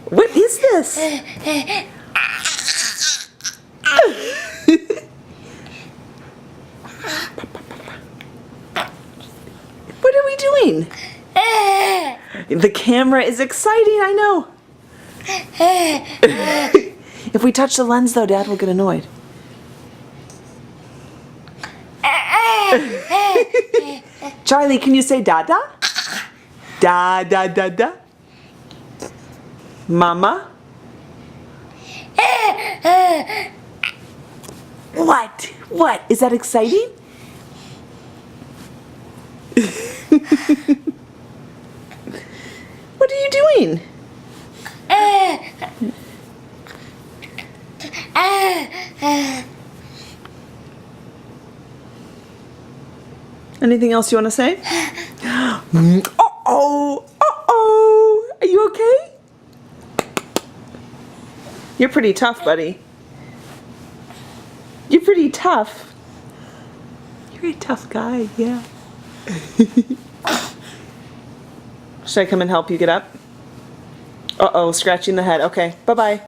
What is this? What are we doing? The camera is exciting, I know. If we touch the lens though, Dad will get annoyed. Charlie, can you say Dada? Da da da da. Mama? What? What? Is that exciting? What are you doing? Anything else you want to say? Uh-oh! Uh-oh! Are you okay? You're pretty tough, buddy. You're pretty tough. You're a tough guy, yeah. Should I come and help you get up? Uh-oh, scratching the head. Okay, bye-bye.